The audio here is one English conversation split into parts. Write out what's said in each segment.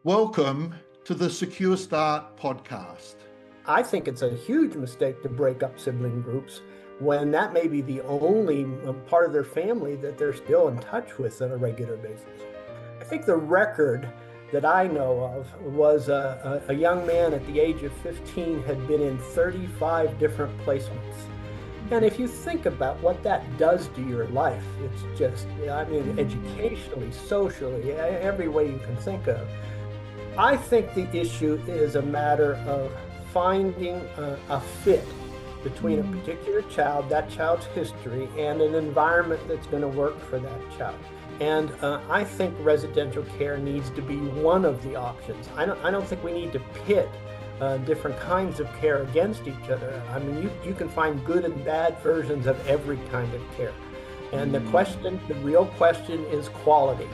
Welcome to the Secure Start podcast. I think it's a huge mistake to break up sibling groups when that may be the only part of their family that they're still in touch with on a regular basis. I think the record that I know of was a young man at the age of 15 had been in 35 different placements. And if you think about what that does to your life, it's just, educationally, socially, every way you can think of. I think the issue is a matter of finding a fit between a particular child, that child's history, and an environment that's going to work for that child. And I think residential care needs to be one of the options. I don't think we need to pit different kinds of care against each other. I mean, you can find good and bad versions of every kind of care. And the real question is quality,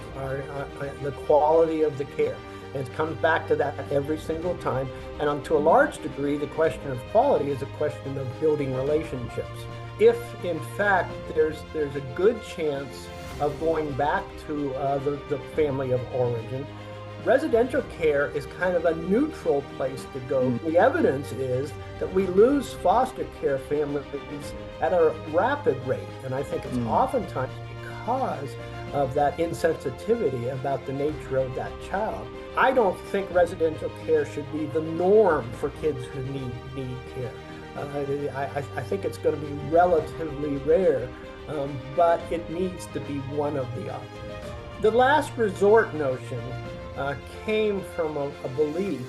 the quality of the care. And it comes back to that every single time. And to a large degree, the question of quality is a question of building relationships. If, in fact, there's a good chance of going back to the family of origin, residential care is kind of a neutral place to go. The evidence is that we lose foster care families at a rapid rate. And I think it's oftentimes because of that insensitivity about the nature of that child. I don't think residential care should be the norm for kids who need care. I think it's going to be relatively rare, but it needs to be one of the options. The last resort notion came from a belief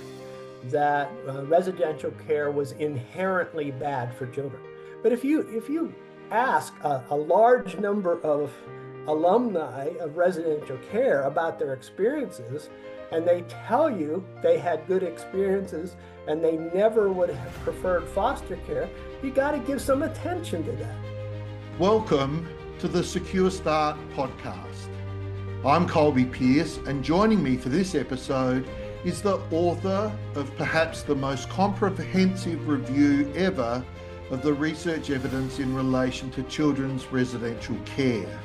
that residential care was inherently bad for children. But if you ask a large number of alumni of residential care about their experiences, and they tell you they had good experiences and they never would have preferred foster care, you got to give some attention to that. Welcome to the Secure Start podcast. I'm Colby Pierce, and joining me for this episode is the author of perhaps the most comprehensive review ever of the research evidence in relation to children's residential care.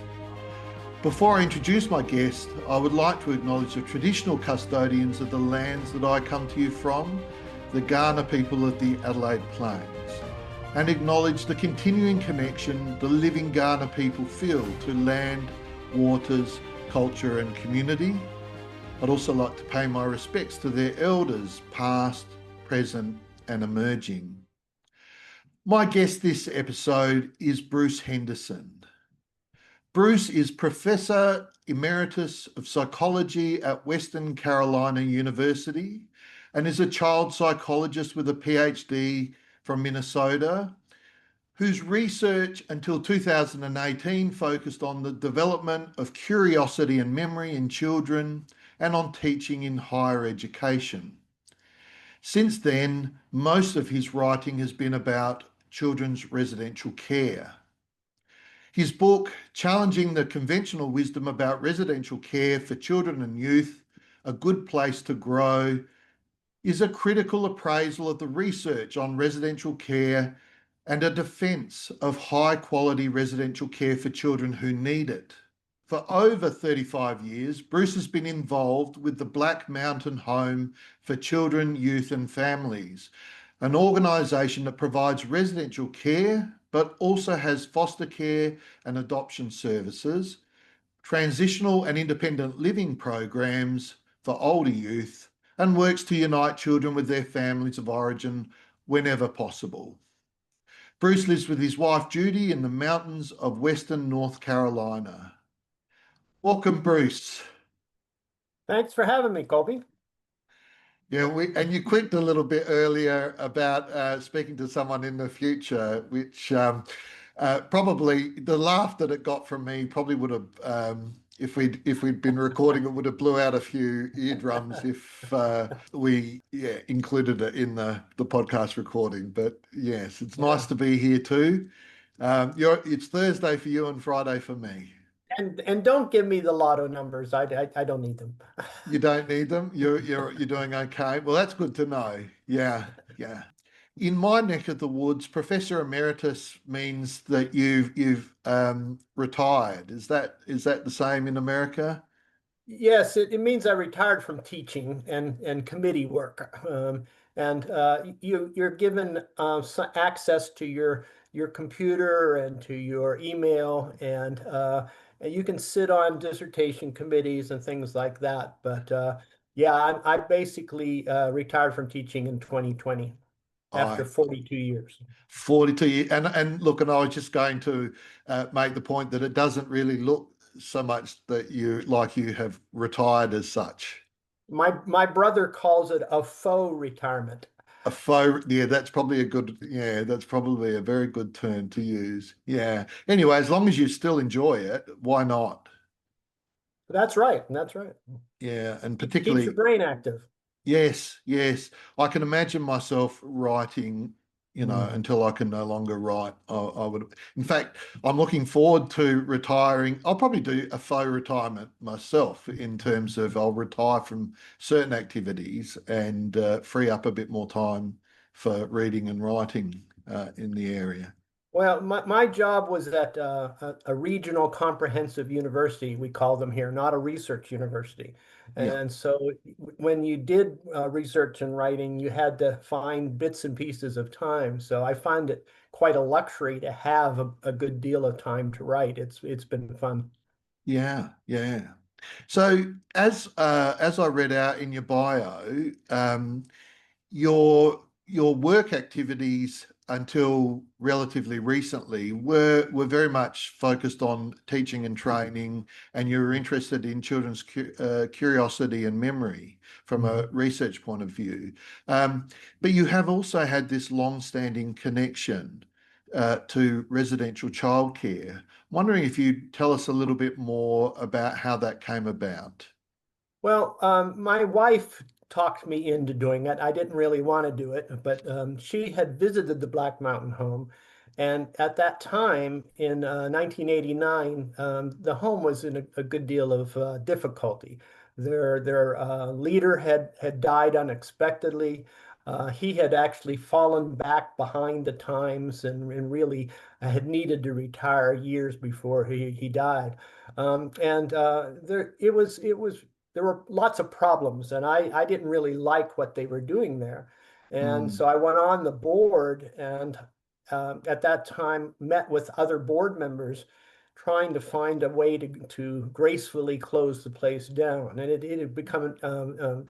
Before I introduce my guest, I would like to acknowledge the traditional custodians of the lands that I come to you from, the Kaurna people of the Adelaide Plains, and acknowledge the continuing connection the living Kaurna people feel to land, waters, culture and community. I'd also like to pay my respects to their elders, past, present and emerging. My guest this episode is Bruce Henderson. Bruce is Professor Emeritus of Psychology at Western Carolina University and is a child psychologist with a PhD from Minnesota, whose research until 2018 focused on the development of curiosity and memory in children and on teaching in higher education. Since then, most of his writing has been about children's residential care. His book, Challenging the Conventional Wisdom About Residential Care for Children and Youth, A Good Place to Grow, is a critical appraisal of the research on residential care and a defence of high-quality residential care for children who need it. For over 35 years, Bruce has been involved with the Black Mountain Home for Children, Youth and Families, an organisation that provides residential care but also has foster care and adoption services, transitional and independent living programs for older youth, and works to unite children with their families of origin whenever possible. Bruce lives with his wife Judy in the mountains of Western North Carolina. Welcome, Bruce. Thanks for having me, Colby. Yeah, and you quipped a little bit earlier about speaking to someone in the future, which probably the laugh that it got from me probably would have, if we'd been recording, it would have blew out a few eardrums if we included it in the podcast recording. But yes, it's nice to be here too. It's Thursday for you and Friday for me. And don't give me the lotto numbers. I don't need them. You don't need them. You're doing okay. Well, that's good to know. Yeah. In my neck of the woods, Professor Emeritus means that you've retired. Is that the same in America? Yes, it means I retired from teaching and committee work. And you're given access to your computer and to your email, and you can sit on dissertation committees and things like that. But yeah, I basically retired from teaching in 2020 after I 42 years. 42 years. And look, and I was just going to make the point that it doesn't really look so much that you have retired as such. My brother calls it a faux retirement. A faux, yeah, that's probably a very good term to use. Yeah. Anyway, as long as you still enjoy it, why not? That's right. That's right. Yeah. And Keeps your particularly, brain active. yes, yes. I can imagine myself writing, Mm. until I can no longer write. I would, in fact, I'm looking forward to retiring. I'll probably do a faux retirement myself in terms of I'll retire from certain activities and free up a bit more time for reading and writing in the area. Well, my job was at a regional comprehensive university, we call them here, not a research university. Yeah. And so when you did research and writing, you had to find bits and pieces of time. So I find it quite a luxury to have a good deal of time to write. It's been fun. Yeah, yeah. So as I read out in your bio, your work activities until relatively recently were very much focused on teaching and training, and you were interested in children's curiosity and memory from a Mhm. research point of view. Um, but you have also had this long-standing connection to residential childcare. Wondering if you'd tell us a little bit more about how that came about. Well, my wife talked me into doing it. I didn't really want to do it, but she had visited the Black Mountain home. And at that time in 1989, the home was in a good deal of difficulty. Their leader had died unexpectedly. He had actually fallen back behind the times and really had needed to retire years before he died. And it was there were lots of problems, and I didn't really like what they were doing there. And so Mm, I went on the board and at that time met with other board members trying to find a way to gracefully close the place down. And it had become,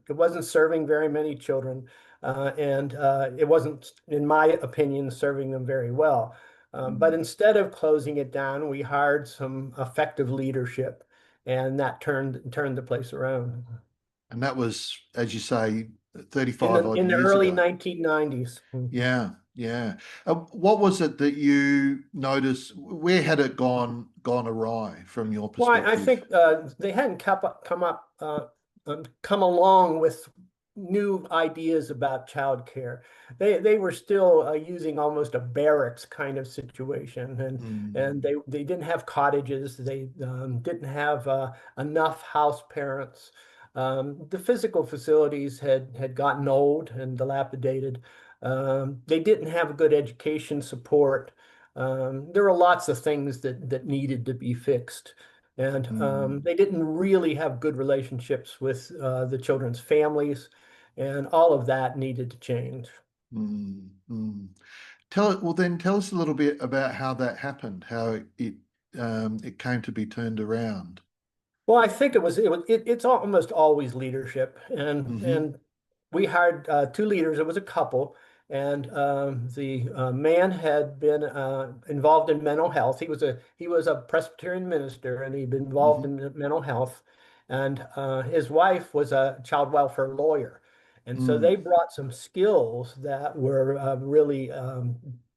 it wasn't serving very many children, and it wasn't, in my opinion, serving them very well. But mm. instead of closing it down, we hired some effective leadership, and that turned the place around And that was, as you say, in 35 the odd in the years early ago. 1990s. Yeah, yeah. What was it that you noticed? Where had it gone awry from your Well, I perspective? think they hadn't come along with new ideas about childcare. They were still using almost a barracks kind of situation, and Mm, they didn't have cottages. They didn't have enough house parents. The physical facilities had gotten old and dilapidated. They didn't have good education support. There were lots of things that needed to be fixed. And mm, they didn't really have good relationships with the children's families, and all of that needed to change. mm. Tell us a little bit about how that happened, how it came to be turned around. Well, I think it's almost always leadership, Hmm. and we hired two leaders. It was a couple, and the man had been involved in mental health. He was a Presbyterian minister, and he'd been involved Hmm. in mental health, and his wife was a child welfare lawyer, and so Mm, they brought some skills that were really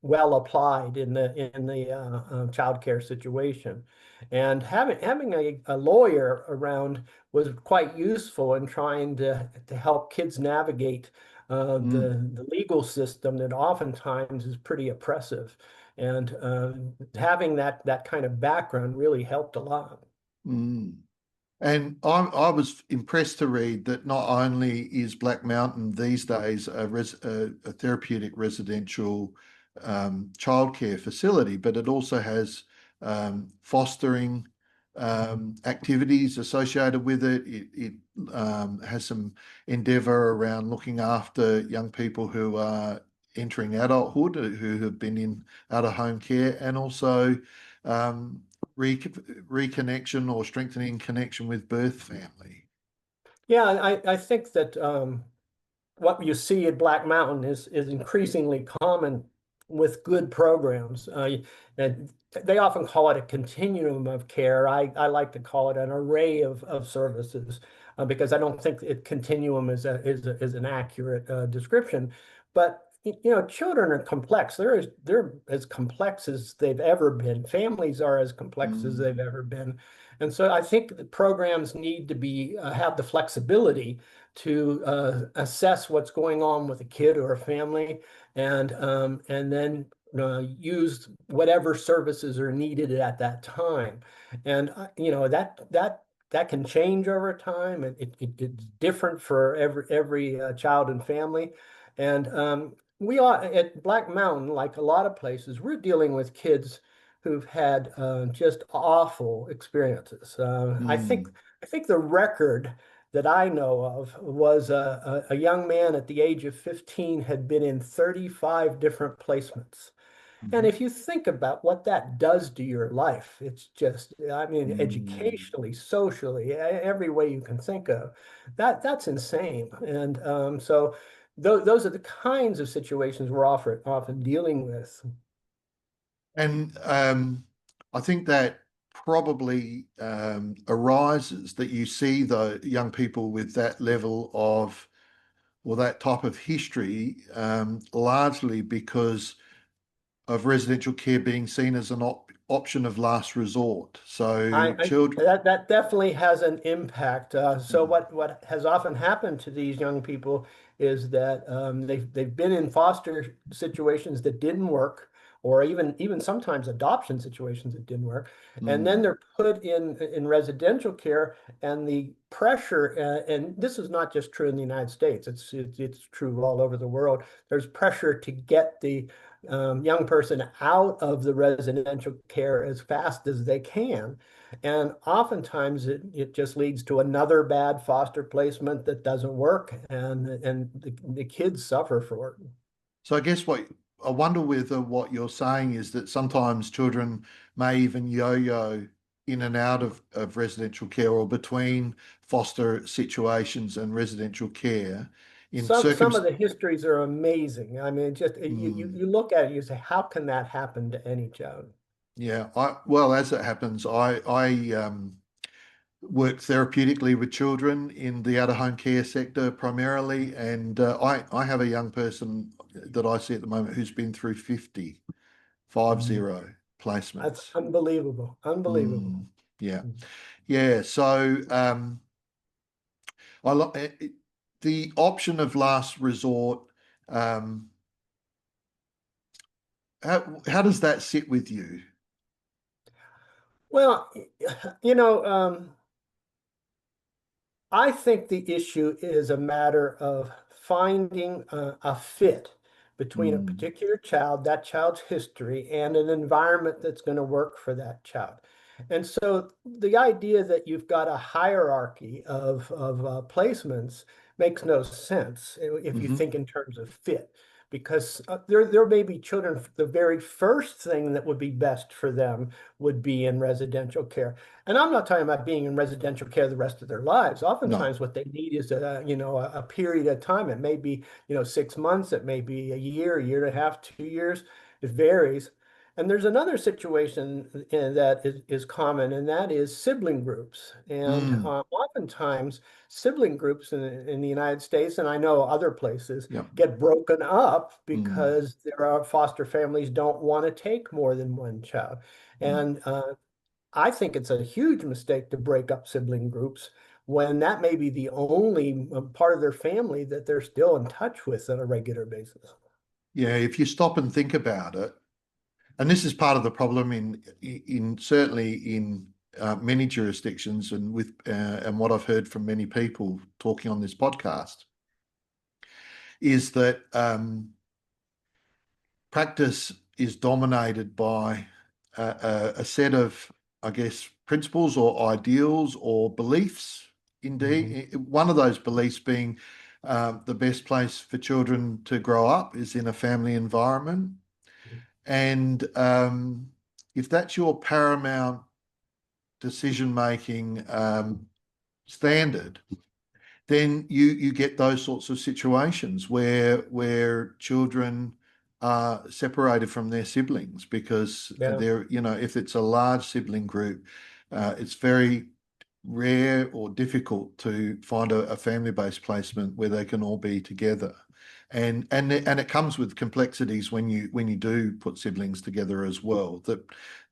well applied in the child care situation. And having a lawyer around was quite useful in trying to help kids navigate mm, the legal system that oftentimes is pretty oppressive. And having that kind of background really helped a lot. mm. And I was impressed to read that not only is Black Mountain these days a therapeutic residential childcare facility, but it also has fostering, activities associated with it. It has some endeavour around looking after young people who are entering adulthood, who have been in out-of-home care, and also um, reconnection or strengthening connection with birth family. Yeah, and I think that what you see at Black Mountain is increasingly common with good programs. And they often call it a continuum of care. I like to call it an array of services because I don't think continuum is an accurate description. But children are complex. They're as complex as they've ever been. Families are as complex as Mm, they've ever been. And so I think the programs need to be have the flexibility to assess what's going on with a kid or a family, and then use whatever services are needed at that time. And that can change over time, and it's different for every child and family. And we are at Black Mountain, like a lot of places, we're dealing with kids who've had just awful experiences. mm, I think the record that I know of was a young man at the age of 15 had been in 35 different placements. And mhm, if you think about what that does to your life, it's just, I mean, mm. educationally, socially, every way you can think of, that's insane. And so those are the kinds of situations we're often dealing with. And I think that probably arises that you see the young people with that level of or that type of history largely because of residential care being seen as an option of last resort. So children. That definitely has an impact. So Mm, what has often happened to these young people is that they've been in foster situations that didn't work, or even sometimes adoption situations that didn't work, and then mm, they're put in residential care, and the pressure, and this is not just true in the United States. It's true all over the world. There's pressure to get the young person out of the residential care as fast as they can. And oftentimes it just leads to another bad foster placement that doesn't work, and the kids suffer for it. So I guess what I wonder whether what you're saying is that sometimes children may even yo-yo in and out of residential care or between foster situations and residential care in Some of circums. the histories are amazing. I mean, just Mm, you look at it, you say, how can that happen to any child? yeah, well, as it happens, I work therapeutically with children in the out-of-home care sector primarily, and I have a young person that I see at the moment who's been through 50 That's placements. unbelievable, unbelievable. Mm, yeah, yeah. So the option of last resort. Um, how does that sit with you? Well, you know, I think the issue is a matter of finding a fit between a Mm, particular child, that child's history, and an environment that's going to work for that child. And so the idea that you've got a hierarchy of placements makes no sense if you hmm. think in terms of fit, because there may be children, the very first thing that would be best for them would be in residential care. And I'm not talking about being in residential care the rest of their lives. No. Oftentimes, what they need is a period of time. It may be 6 months. It may be a year and a half, 2 years. It varies. And there's another situation that is common, and that is sibling groups. And Mm, oftentimes, sibling groups in the United States, and I know other places, yep. get broken up Mm, because there are foster families don't want to take more than one child. mm. And I think it's a huge mistake to break up sibling groups when that may be the only part of their family that they're still in touch with on a regular basis. Yeah, if you stop and think about it, and this is part of the problem in certainly in many jurisdictions, and with and what I've heard from many people talking on this podcast is that practice is dominated by a set of, I guess, principles or ideals or beliefs. Mhm. Indeed, one of those beliefs being the best place for children to grow up is in a family environment. And if that's your paramount decision-making standard, then you get those sorts of situations where children are separated from their siblings because Yeah. they're, if it's a large sibling group, it's very rare or difficult to find a family-based placement where they can all be together. And it comes with complexities when you do put siblings together as well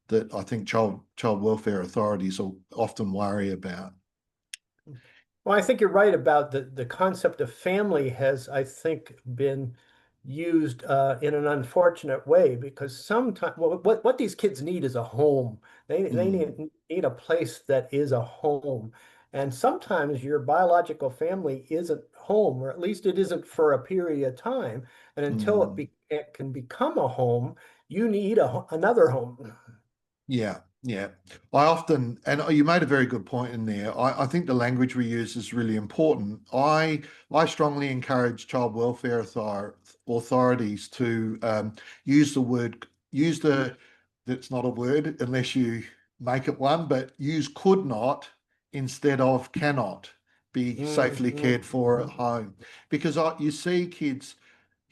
that I think child welfare authorities will often worry about. Well, I think you're right about the concept of family has, I think, been used in an unfortunate way because sometimes what these kids need is a home. They Mm, need a place that is a home. And sometimes your biological family isn't home, or at least it isn't for a period of time. And until mm. it can become a home, you need another home. Yeah, yeah. I often, and you made a very good point in there. I think the language we use is really important. I strongly encourage child welfare authorities to use the word, use the, that's not a word unless you make it one, but use could not instead of cannot be safely Mhm. cared for at home. Because you see kids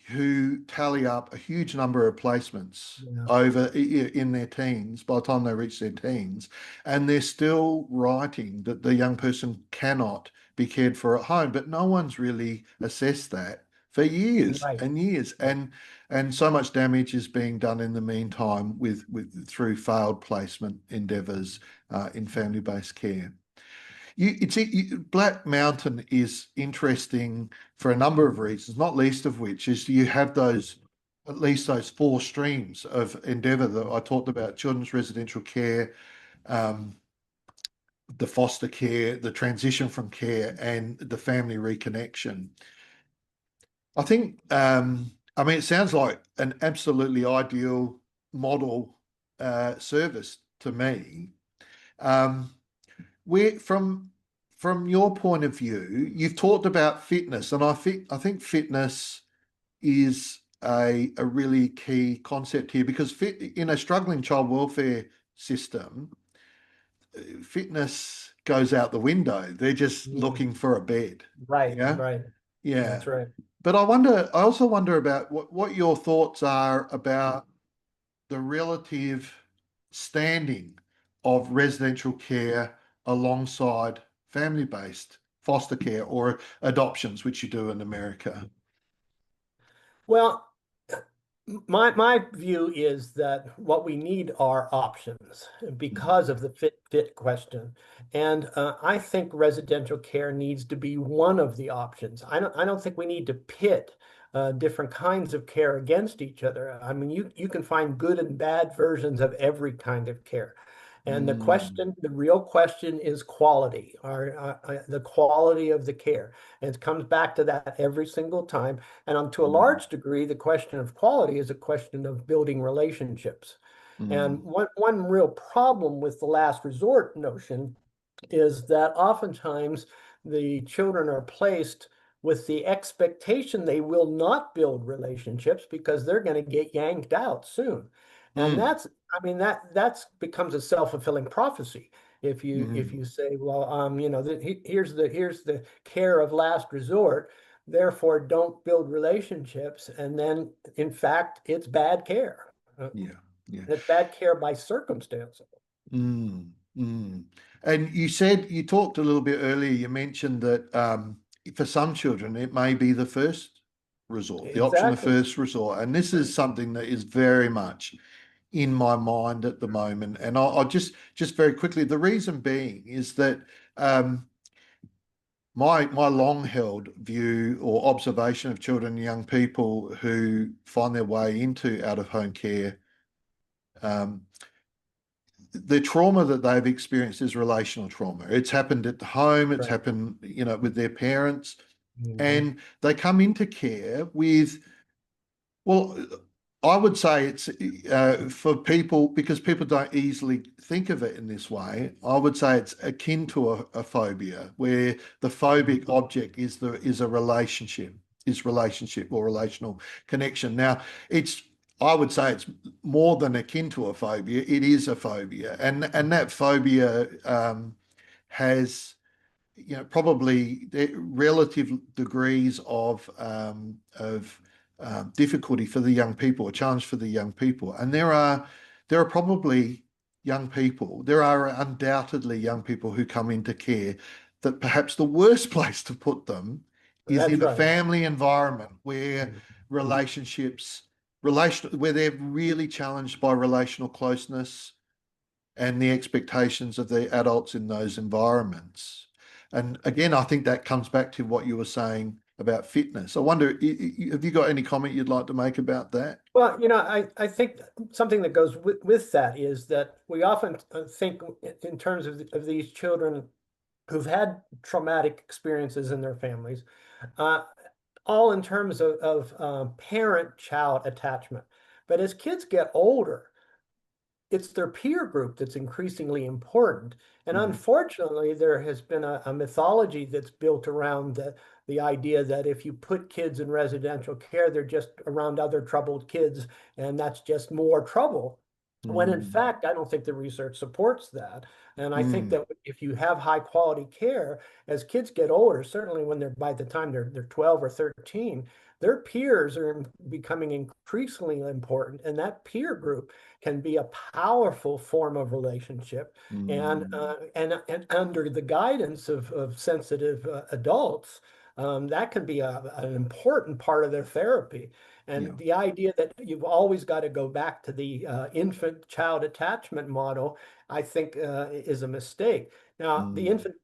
who tally up a huge number of placements Yeah. in their teens by the time they reach their teens, and they're still writing that the young person cannot be cared for at home, but no one's really assessed that for years Right. and years, and so much damage is being done in the meantime with through failed placement endeavours in family-based care. Black Mountain is interesting for a number of reasons, not least of which is you have those, at least those four streams of endeavour that I talked about: children's residential care, um, the foster care, the transition from care, and the family reconnection. I think, I mean, it sounds like an absolutely ideal model service to me. Um, where from your point of view, you've talked about fitness, and I think fitness is a really key concept here because in a struggling child welfare system, fitness goes out the window. They're just Mm. looking for a bed. Right, Yeah, right. yeah. That's right. But I also wonder about what your thoughts are about the relative standing of residential care alongside family-based foster care or adoptions, which you do in America. Well, my view is that what we need are options because of the fit question. And I think residential care needs to be one of the options. I don't think we need to pit different kinds of care against each other. I mean, you can find good and bad versions of every kind of care. And Mm, the real question is quality, or the quality of the care. And it comes back to that every single time. And to a mm, large degree, the question of quality is a question of building relationships. mm, And one real problem with the last resort notion is that oftentimes the children are placed with the expectation they will not build relationships because they're going to get yanked out soon. And mm, I mean, that's becomes a self-fulfilling prophecy. If mm. you say, well, here's the care of last resort, therefore don't build relationships, and then in fact it's bad care. Yeah, yeah. It's bad care by circumstance. Mm, mm. And you talked a little bit earlier, you mentioned that for some children, it may be the first resort, the option of Exactly. first resort. And this is something that is very much in my mind at the moment. And I'll just very quickly, the reason being is that um, my long held view or observation of children and young people who find their way into out of home care, um, the trauma that they've experienced is relational trauma. It's happened at home, it's Right. happened, with their parents, Mhm. and they come into care with, well, I would say it's for people, because people don't easily think of it in this way. I would say it's akin to a phobia, where the phobic object is a relationship, is relationship or relational connection. Now, it's I would say it's more than akin to a phobia. It is a phobia, and that phobia has probably the relative degrees of difficulty for the young people, a challenge for the young people. And there are probably young people, there are undoubtedly young people who come into care that perhaps the worst place to put them is That's in a right. family environment where relationships, where they're really challenged by relational closeness and the expectations of the adults in those environments. And again, I think that comes back to what you were saying about fitness. I wonder, have you got any comment you'd like to make about that? Well, I think something that goes with that is that we often think in terms of these children who've had traumatic experiences in their families, uh, all in terms of parent-child attachment. But as kids get older, it's their peer group that's increasingly important. And Mm, unfortunately, there has been a mythology that's built around the idea that if you put kids in residential care, they're just around other troubled kids, and that's just more trouble. When in mm, fact, I don't think the research supports that. And I think mm, that if you have high quality care, as kids get older, certainly when they're by the time they're 12 or 13, their peers are becoming increasingly important. And that peer group can be a powerful form of relationship. And mm. and under the guidance of sensitive adults, that can be an important part of their therapy. Yeah. And the idea that you've always got to go back to the infant-child attachment model, I think, is a mistake. Now, the Mm, infant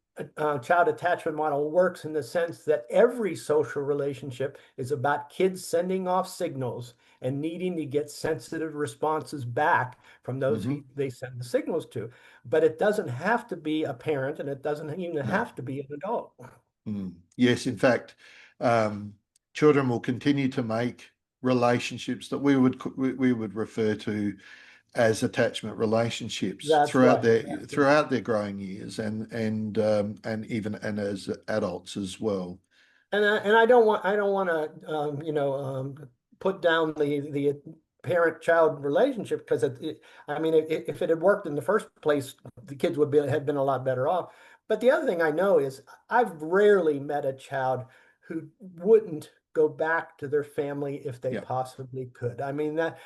child attachment model works in the sense that every social relationship is about kids sending off signals and needing to get sensitive responses back from those mhm. they send the signals to. But it doesn't have to be a parent, and it doesn't even No. have to be an adult. Yes, in fact, um, children will continue to make relationships that we would refer to as attachment relationships That's right. That's right. throughout their growing years and even and as adults as well. And I don't want to put down the parent-child relationship because I mean if it had worked in the first place, the kids would have been a lot better off. But the other thing I know is I've rarely met a child who wouldn't go back to their family if they Yeah. possibly could. I mean that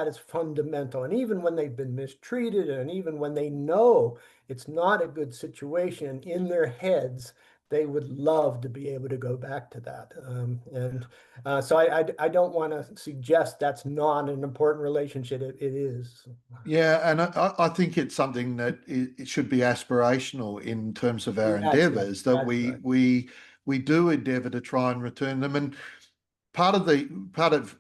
is fundamental. And even when they've been mistreated, and even when they know it's not a good situation in their heads, they would love to be able to go back to that. And so I don't want to suggest that's not an important relationship. It is. Yeah, and I think it's something that it should be aspirational in terms of our That's right. endeavors, that That's we right. we we do endeavor to try and return them. And part of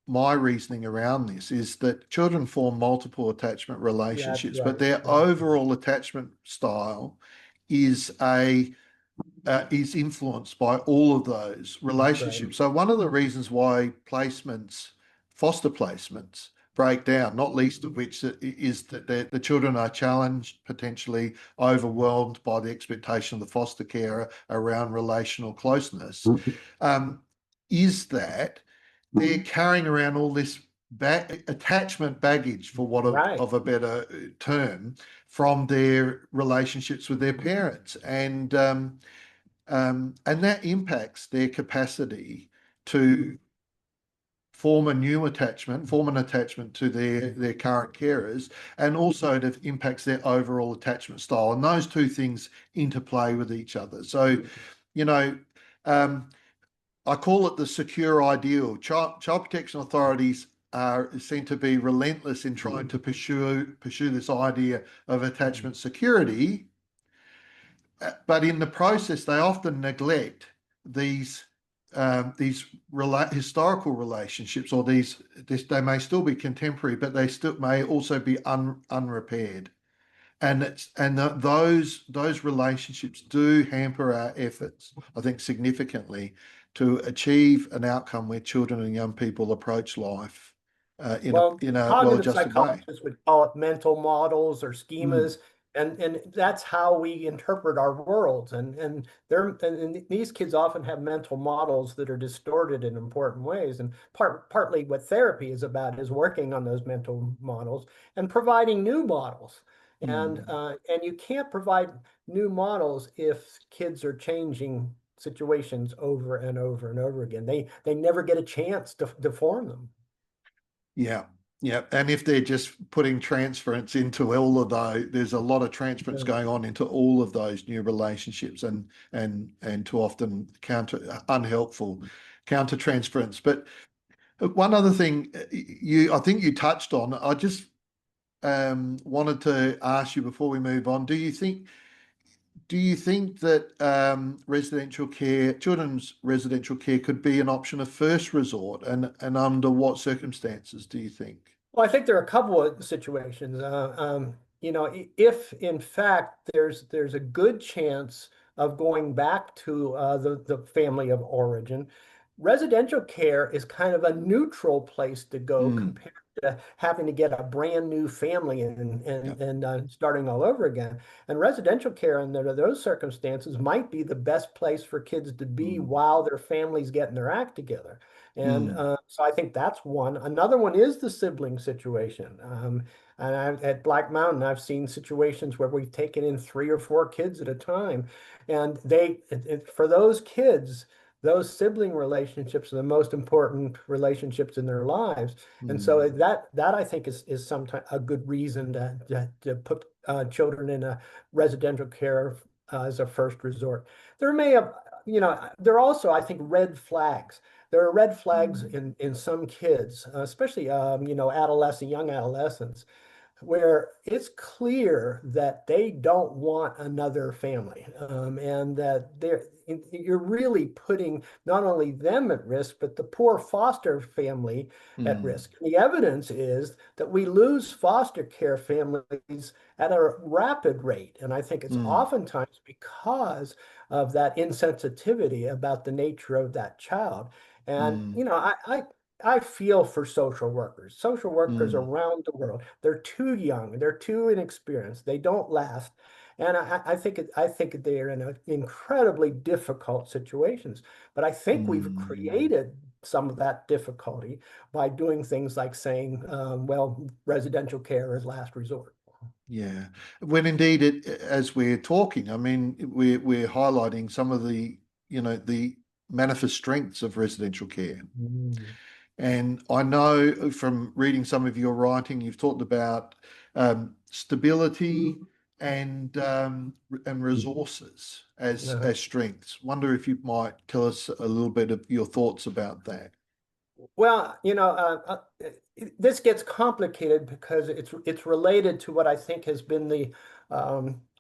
my reasoning around this is that children form multiple attachment That's relationships, but right. their That's right. overall attachment style is a is influenced by all of those Right. relationships. So one of the reasons why foster placements, break down, not least of which is that the children are challenged, potentially overwhelmed by the expectation of the foster carer around relational closeness, um, is that they're carrying around all this attachment baggage, for what Right. of a better term, from their relationships with their parents, and that impacts their capacity to form an attachment to their current carers, and also it impacts their overall attachment style. And those two things interplay with each other. So, you know, um, I call it the secure ideal. Child protection authorities seem to be relentless in trying to pursue this idea of attachment security, but in the process, they often neglect these historical relationships, or they may still be contemporary, but they still may also be unrepaired. and those relationships do hamper our efforts, I think, significantly to achieve an outcome where children and young people approach life Well, in a cognitive well-adjusted way. psychologists would call it mental models or Mm, schemas, and that's how we interpret our worlds. And these kids often have mental models that are distorted in important ways. And partly what therapy is about is working on those mental models and providing new models. mm. And you can't provide new models if kids are changing situations over and over and over again. They never get a chance to form them. Yeah, yeah. And if they're just putting transference into all of those, there's a lot of transference Yeah. going on into all of those new relationships, and too often unhelpful counter transference. But one other thing I think you touched on, I just wanted to ask you before we move on. Do you think that residential care, children's residential care, could be an option of first resort, and under what circumstances do you think? Well, I think there are a couple of situations. If in fact there's a good chance of going back to the family of origin, residential care is kind of a neutral place to go Mm, compared to having to get a brand new family yeah. and starting all over again. And residential care under those circumstances might be the best place for kids to be Mm, while their family's getting their act together. And mm, so I think that's one. Another one is the sibling situation. At Black Mountain, I've seen situations where we've taken in 3 or 4 kids at a time. And for those kids, those sibling relationships are the most important relationships in their lives. And so mm, that I think is sometimes a good reason to put children in a residential care as a first resort. There may have, there are also, I think, red flags. There are red flags mm, in some kids, especially young adolescents, where it's clear that they don't want another family, and that you're really putting not only them at risk, but the poor foster family at mm, risk. The evidence is that we lose foster care families at a rapid rate, and I think it's mm, oftentimes because of that insensitivity about the nature of that child. And mm, I feel for social workers mm, around the world. They're too young, they're too inexperienced, they don't last. And I think they are in incredibly difficult situations. But I think we've mm. created some of that difficulty by doing things like saying, well, residential care is last resort. Yeah. When indeed as we're talking, I mean, we're highlighting some of the manifest strengths of residential care. Mm. And I know from reading some of your writing, you've talked about stability and resources Uh, as strengths. Wonder if you might tell us a little bit of your thoughts about that. Well, this gets complicated because it's related to what I think has been the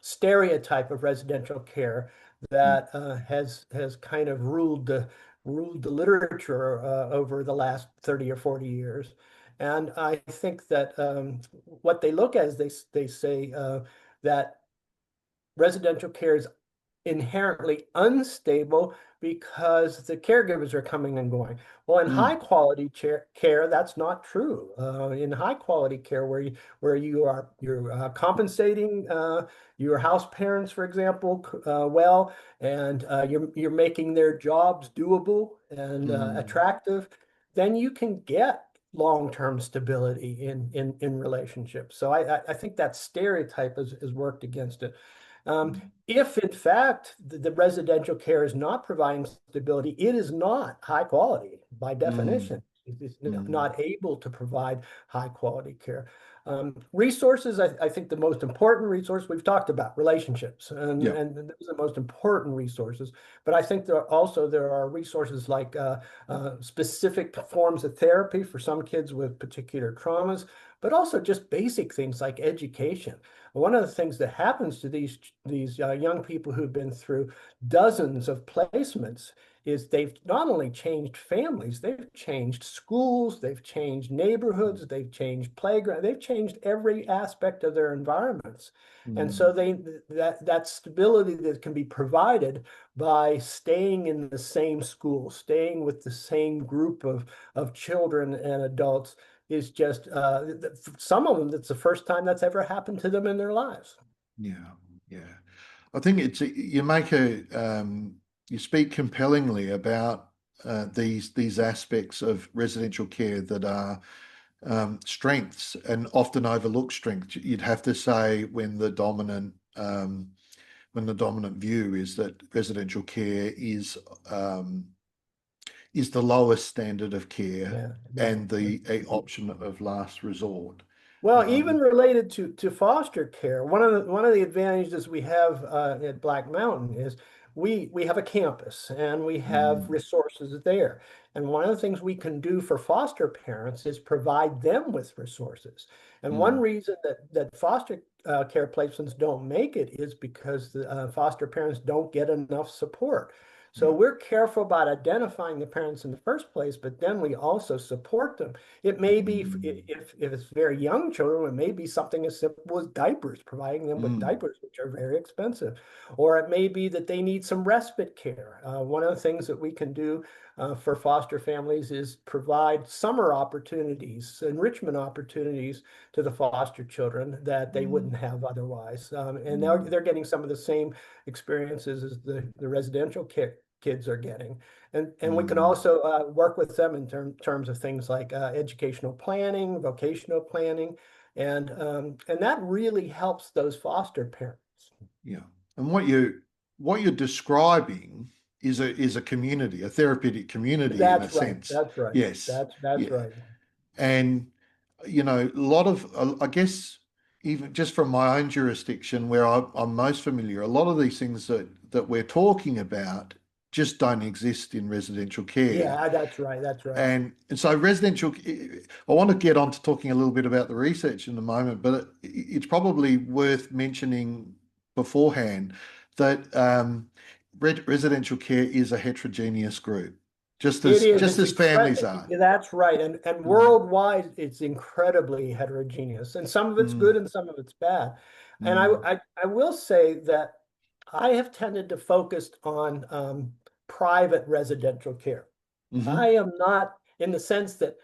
stereotype of residential care Mm, that has kind of ruled the literature over the last 30 or 40 years. And I think that what they look at is they say that residential care is inherently unstable because the caregivers are coming and going. Well, in high mm, quality care, that's not true. In high quality care, where you're compensating your house parents, for example, well, and you're making their jobs doable and mm, attractive, then you can get long-term stability in relationships. So I think that stereotype has worked against it. Um, mm, if in fact the residential care is not providing stability, it is not high quality by mm, definition. It is mm. not able to provide high quality care. Resources, I think the most important resource we've talked about, relationships, Yeah. and those are the most important resources. But I think there are resources like specific forms of therapy for some kids with particular traumas, but also just basic things like education. One of the things that happens to these young people who've been through dozens of placements is they've not only changed families, they've changed schools, they've changed neighborhoods, they've changed playground, they've changed every aspect of their environments. And so Mm. that stability that can be provided by staying in the same school, staying with the same group of children and adults is just some of them, that's the first time that's ever happened to them in their lives. Yeah, yeah. I think you make you speak compellingly about these aspects of residential care that are strengths and often overlooked strengths. You'd have to say when the dominant view is that residential care is the lowest standard of care Yeah, and no. the a option of last resort. Well, even Um, related to foster care, one of the advantages we have at Black Mountain is we have a campus and we have mm, resources there. And one of the things we can do for foster parents is provide them with resources. And one mm, reason that foster care placements don't make it is because the foster parents don't get enough support. So yeah. we're careful about identifying the parents in the first place, but then we also support them. It may be, Mm, if it's very young children, it may be something as simple as diapers, providing them with mm, diapers, which are very expensive. Or it may be that they need some respite care. One of the things that we can do for foster families is provide summer opportunities, enrichment opportunities to the foster children that they mm, wouldn't have otherwise. And mm, they're getting some of the same experiences as the residential kids are getting. And we can mm, also work with them in terms of things like educational planning, vocational planning, and that really helps those foster parents. yeah. And what you're describing is a community, a therapeutic community in a That's right. sense. That's right. Yes. That's Yeah. right. And a lot of I guess even just from my own jurisdiction where I'm most familiar, a lot of these things that we're talking about just don't exist in residential care. Yeah, that's right. That's right. And so residential, I want to get on to talking a little bit about the research in a moment, but it's probably worth mentioning beforehand that residential care is a heterogeneous group, just It as is. just It's as families are. That's right. And Mm, worldwide, it's incredibly heterogeneous. And some of it's good mm, and some of it's bad. And mm, I will say that I have tended to focus on private residential care. I hmm am not in the sense that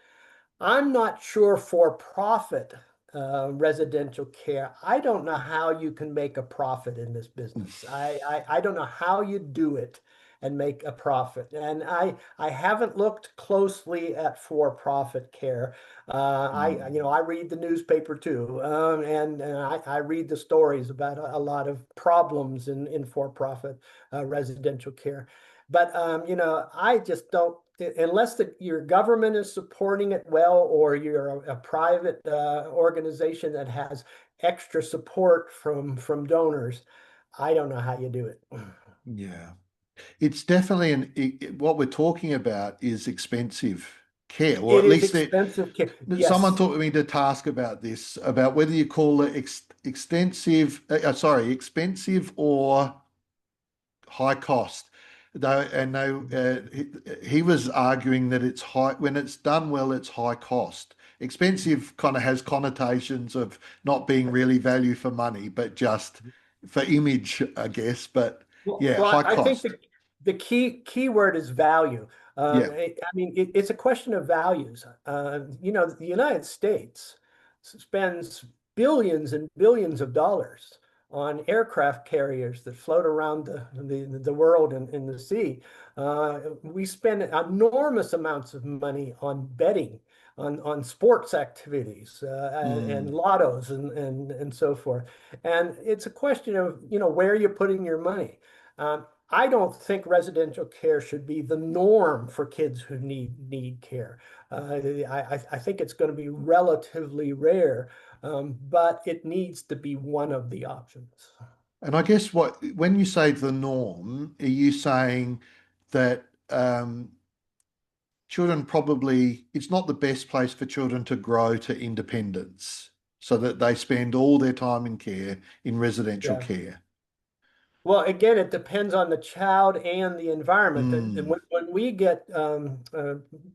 I'm not sure for profit residential care. I don't know how you can make a profit in this business. I don't know how you do it and make a profit. And I haven't looked closely at for-profit care. I read the newspaper too, and I read the stories about a lot of problems in for-profit residential care. But I just don't, unless your government is supporting it well, or you're a private organization that has extra support from donors. I don't know how you do it. Yeah. It's definitely what we're talking about is expensive care, or It at is least expensive care. someone Yes, taught me to task about this, about whether you call it expensive or high cost. He was arguing that it's high when it's done well, it's high cost. Expensive kind of has connotations of not being really value for money, but just for image, I guess. But yeah, well, high I think cost. the key word is value. Yeah. It's a question of values. The United States spends billions and billions of dollars on aircraft carriers that float around the world in the sea. We spend enormous amounts of money on betting, on sports activities, and Mm. lottos and so forth. And it's a question of, where you're putting your money. I don't think residential care should be the norm for kids who need care. I think it's going to be relatively rare, but it needs to be one of the options. And I guess when you say the norm, are you saying that children probably, it's not the best place for children to grow to independence, so that they spend all their time in care in residential Yeah. care? Well, again, it depends on the child and the environment. And Mm, when we get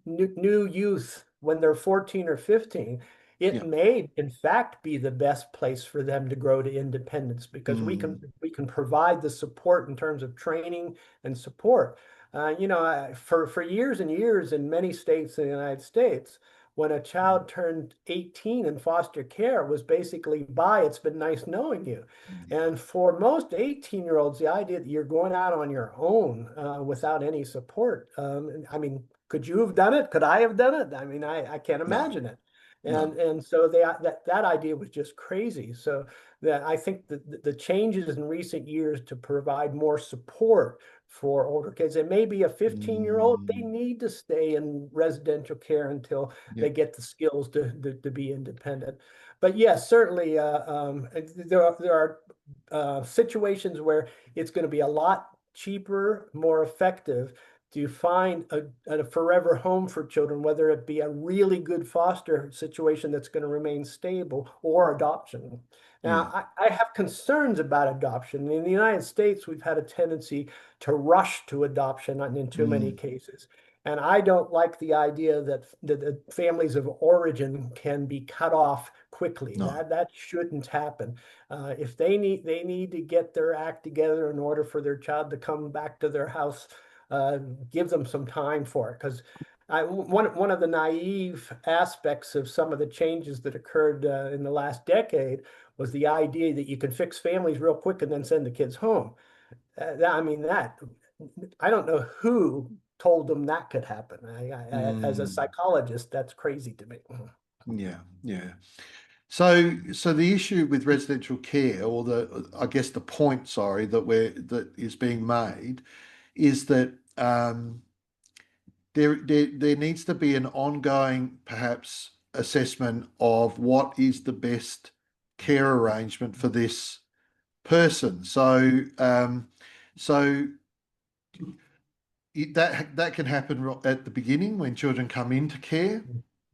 new youth when they're 14 or 15, it yeah. may, in fact, be the best place for them to grow to independence because Mm, we can provide the support in terms of training and support. For years and years in many states in the United States, when a child turned 18 in foster care, it was basically, bye, it's been nice knowing you. yeah. And for most 18-year-olds, the idea that you're going out on your own without any support, I mean, could you have done it? Could I have done it? I mean, I can't No, imagine it. no. And so that idea was just crazy. So that I think the changes in recent years to provide more support for older kids, and maybe a 15-year-old, they Mm, need to stay in residential care until yeah. they get the skills to be independent. But yes, certainly there are situations where it's going to be a lot cheaper, more effective to find a forever home for children, whether it be a really good foster situation that's going to remain stable or adoption. Now, Yeah. I have concerns about adoption. In the United States, we've had a tendency to rush to adoption in too many Mm, cases. And I don't like the idea that the families of origin can be cut off quickly. no. That shouldn't happen. If they need to get their act together in order for their child to come back to their house. Uh, Give them some time for it, because one of the naive aspects of some of the changes that occurred in the last decade was the idea that you can fix families real quick and then send the kids home. I mean, that I don't know who told them that could happen. As a Mm, psychologist, that's crazy to me. yeah. Yeah. So the issue with residential care, or I guess the point, sorry, that is being made, is that there needs to be an ongoing, perhaps, assessment of what is the best care arrangement for this person. So that can happen at the beginning when children come into care.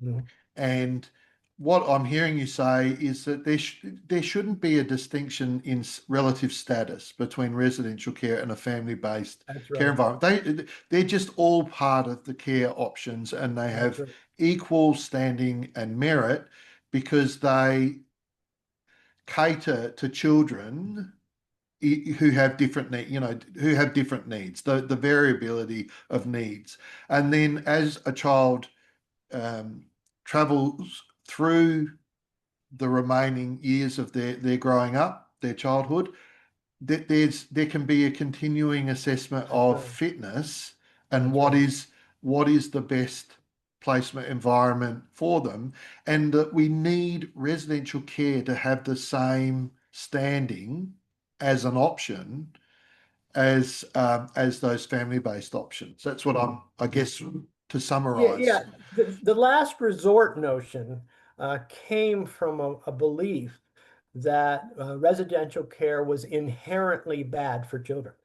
Mhm. And what I'm hearing you say is that there shouldn't be a distinction in relative status between residential care and a family-based That's care right. environment. They're just all part of the care options, and they That's have right. equal standing and merit because they cater to children who have different who have different needs, the variability of needs. And then as a child um, travels through the remaining years of their growing up, their childhood, there can be a continuing assessment That's of right. fitness and That's right. what is the best placement environment for them, and that we need residential care to have the same standing as an option as those family-based options. That's what I guess, to Yeah, summarize. yeah. The last resort notion came from a belief that residential care was inherently bad for children.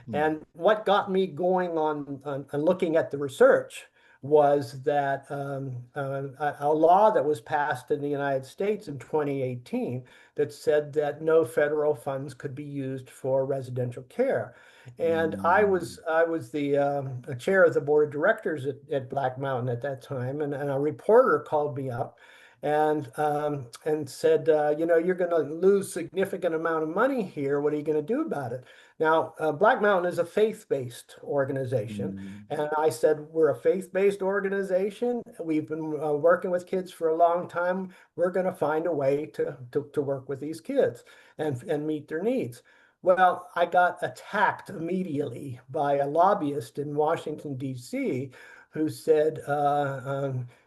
Mm, And what got me going on looking at the research was that a law that was passed in the United States in 2018 that said that no federal funds could be used for residential care. And mm, I was the chair of the board of directors at Black Mountain at that time, and a reporter called me up and said, you're going to lose significant amount of money here. What are you going to do about it? Now, Black Mountain is a faith-based organization, mm, and I said, we're a faith-based organization. We've been working with kids for a long time. We're going to find a way to work with these kids and meet their needs. Well, I got attacked immediately by a lobbyist in Washington, D.C., who said,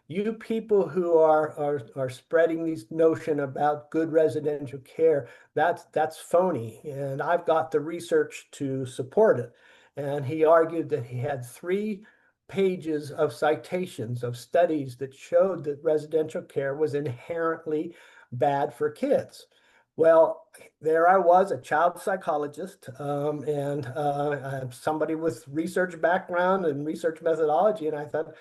you people who are spreading this notion about good residential care, that's phony. And I've got the research to support it. And he argued that he had 3 pages of citations of studies that showed that residential care was inherently bad for kids. Well, there I was, a child psychologist, and somebody with research background and research methodology. And I thought,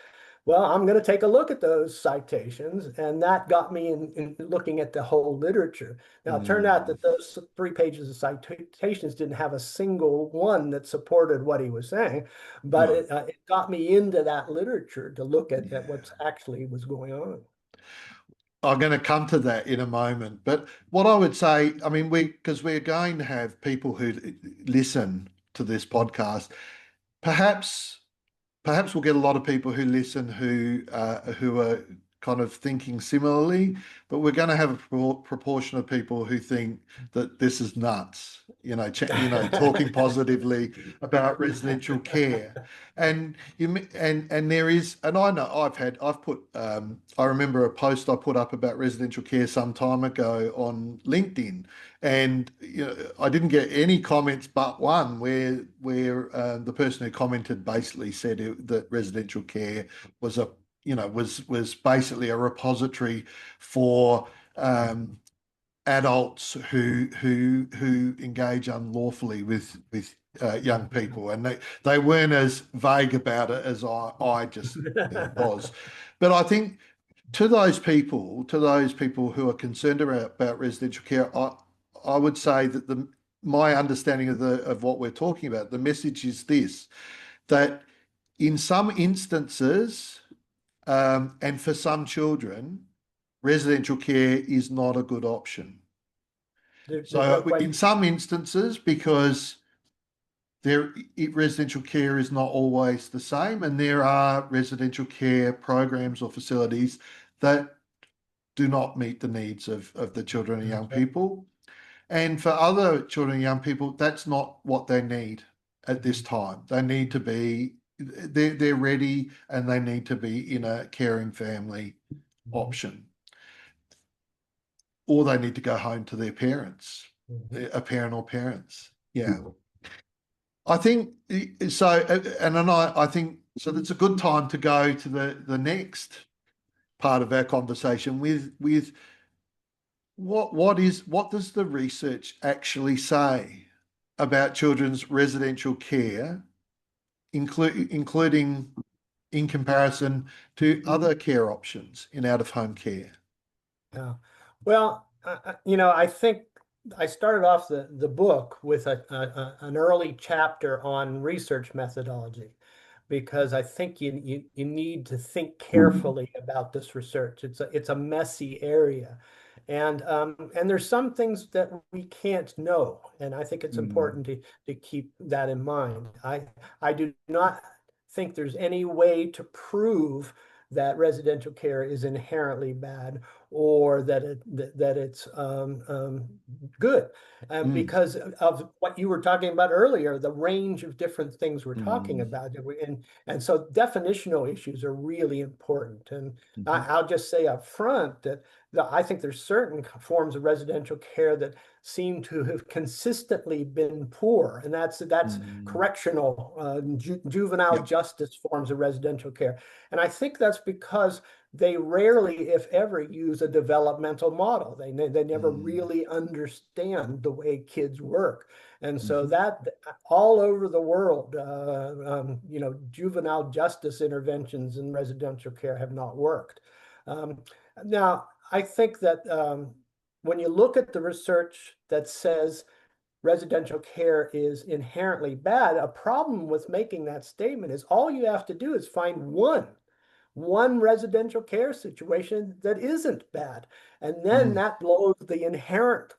Well, I'm going to take a look at those citations, and that got me in looking at the whole literature. Now, it turned out Mm, that those 3 pages of citations didn't have a single one that supported what he was saying, but no, it got me into that literature to look at yeah. what's actually was going on. I'm going to come to that in a moment. But what I would say, I mean, because we're going to have people who listen to this podcast, perhaps perhaps we'll get a lot of people who listen who are kind of thinking similarly, but we're going to have a proportion of people who think that this is nuts. Talking positively about residential care, and and there is, and I know I've put I remember a post I put up about residential care some time ago on LinkedIn, and I didn't get any comments but one where the person who commented basically said that residential care was a was basically a repository for adults who engage unlawfully with young people, and they weren't as vague about it as I just was. But I think to those people who are concerned about residential care, I would say that my understanding of what we're talking about, the message is this, that in some instances, and for some children, residential care is not a good option. There's no So in question. some instances, because residential care is not always the same, and there are residential care programs or facilities that do not meet the needs of the children and young That's right. people. And for other children and young people, that's not what they need at this Mhm. time. They need to be, they're ready, and they need to be in a caring family Mhm. option, or they need to go home to their parents, Mhm. a parent or parents. Yeah. I think so. And then I think so. That's a good time to go to the next part of our conversation with what does the research actually say about children's residential care, including in comparison to other care options in out-of-home care? Yeah. Well, I think I started off the book with an early chapter on research methodology because I think you need to think carefully about this research. It's a messy area, and there's some things that we can't know, and I think it's Mm, important to keep that in mind. I do not think there's any way to prove that residential care is inherently bad or that it's good, mm, because of what you were talking about earlier, the range of different things we're talking mm, about, and so definitional issues are really important. And mhm, I'll just say up front that I think there's certain forms of residential care that seem to have consistently been poor, and that's mm. correctional, juvenile Yep. justice forms of residential care. And I think that's because they rarely, if ever, use a developmental model. They never Mm, really understand the way kids work. And so mhm, that all over the world, juvenile justice interventions in residential care have not worked. Um, Now, I think that when you look at the research that says residential care is inherently bad, a problem with making that statement is all you have to do is find one residential care situation that isn't bad. And then mm, that blows the inherent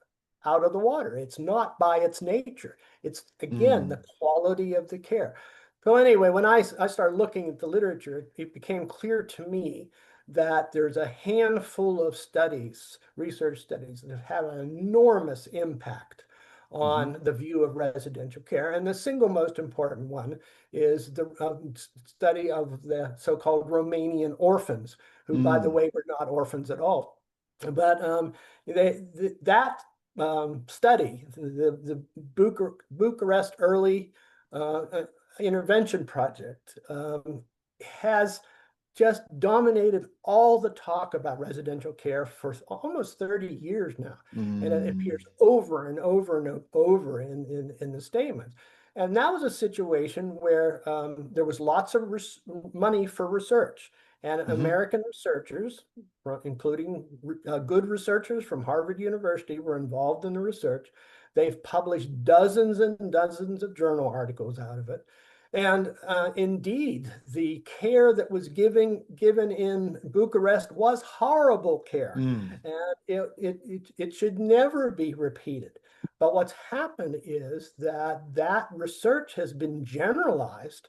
out of the water. It's not by its nature. It's, again, mm, the quality of the care. So anyway, when I started looking at the literature, it became clear to me that there's a handful of studies, research studies, that have had an enormous impact mhm, on the view of residential care. And the single most important one is the study of the so-called Romanian orphans, who, by the mm, way, were not orphans at all. But that study, the Bucharest Early Intervention Project, has just dominated all the talk about residential care for almost 30 years now. And it mm, appears over and over and over in the statements. And that was a situation where there was lots of money for research. And Hmm. American researchers, including good researchers from Harvard University, were involved in the research. They've published dozens and dozens of journal articles out of it. And indeed, the care that was given in Bucharest was horrible care. Mm. And it should never be repeated. But what's happened is that research has been generalized.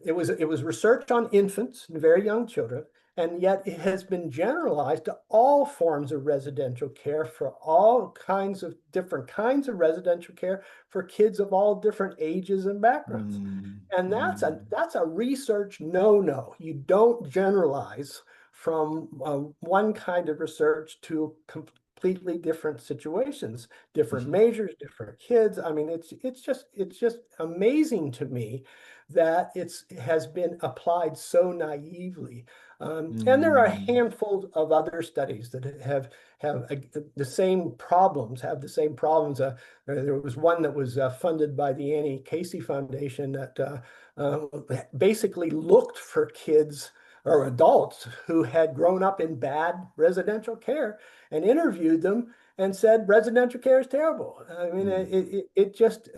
It was research on infants and very young children, and yet it has been generalized to all forms of residential care for all kinds of different kinds of residential care for kids of all different ages and backgrounds. Mm. And that's a Mm. that's a research no-no. You don't generalize from one kind of research to completely different situations, different Mhm. measures, different kids. I mean, it's just amazing to me that it has been applied so naively. And there are a Mm. handful of other studies that have the same problems, have the same problems. There was one that was funded by the Annie Casey Foundation that basically looked for kids or adults who had grown up in bad residential care and interviewed them and said residential care is terrible. I mean, Mm. it just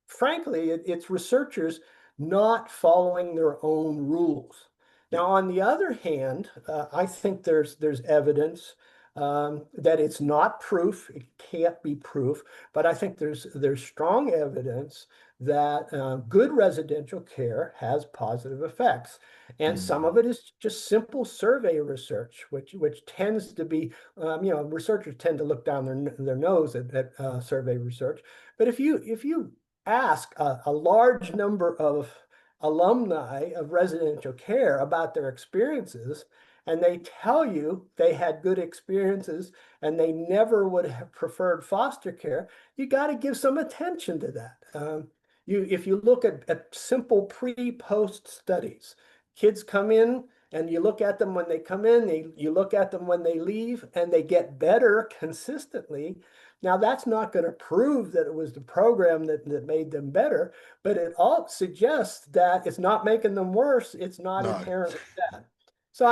frankly, it's researchers not following their own rules. Yeah. Now, on the other hand, I think there's evidence that it's not proof, it can't be proof, but I think there's strong evidence that good residential care has positive effects. And some Mm. of it is just simple survey research, which tends to be, researchers tend to look down their nose at survey research. But if you ask a large number of alumni of residential care about their experiences, and they tell you they had good experiences and they never would have preferred foster care, you got to give some attention to that. If you look at simple pre-post studies, kids come in and you look at them when they come in, you look at them when they leave, and they get better consistently. Now, that's not going to prove that it was the program that made them better, but it all suggests that it's not making them worse. It's not No. inherently bad. So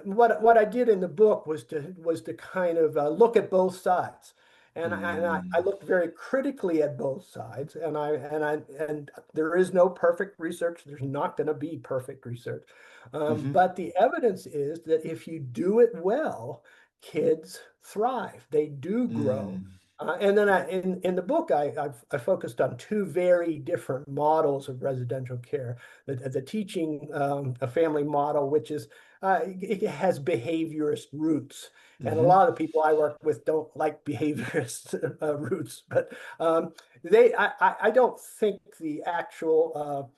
what I did in the book was to kind of look at both sides, and I Mm. looked very critically at both sides, and there is no perfect research. There's not going to be perfect research, Hmm. but the evidence is that if you do it well, kids thrive. They do grow. Mm. And then in the book, I focused on two very different models of residential care. The teaching a family model, which is it has behaviorist roots, and a Hmm. lot of the people I work with don't like behaviorist roots, but I don't think the actual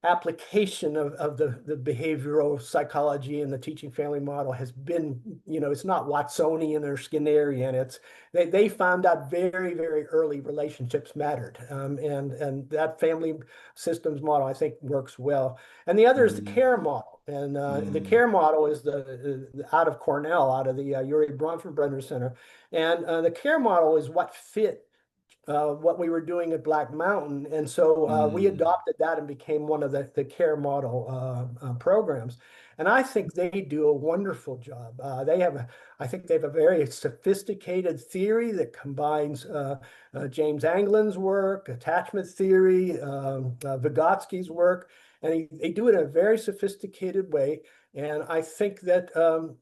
application of the behavioral psychology and the teaching family model has been, it's not Watsonian or Skinnerian. They found out very, very early relationships mattered. And that family systems model, I think, works well. And the other is the Mm. care model. And the Mm. care model is out of Cornell, out of the Uri Bronfenbrenner Center. And the care model is what fit what we were doing at Black Mountain. And so we Mm. adopted that and became one of the care model programs. And I think they do a wonderful job. I think they have a very sophisticated theory that combines James Anglin's work, attachment theory, Vygotsky's work, and they do it in a very sophisticated way. And I think that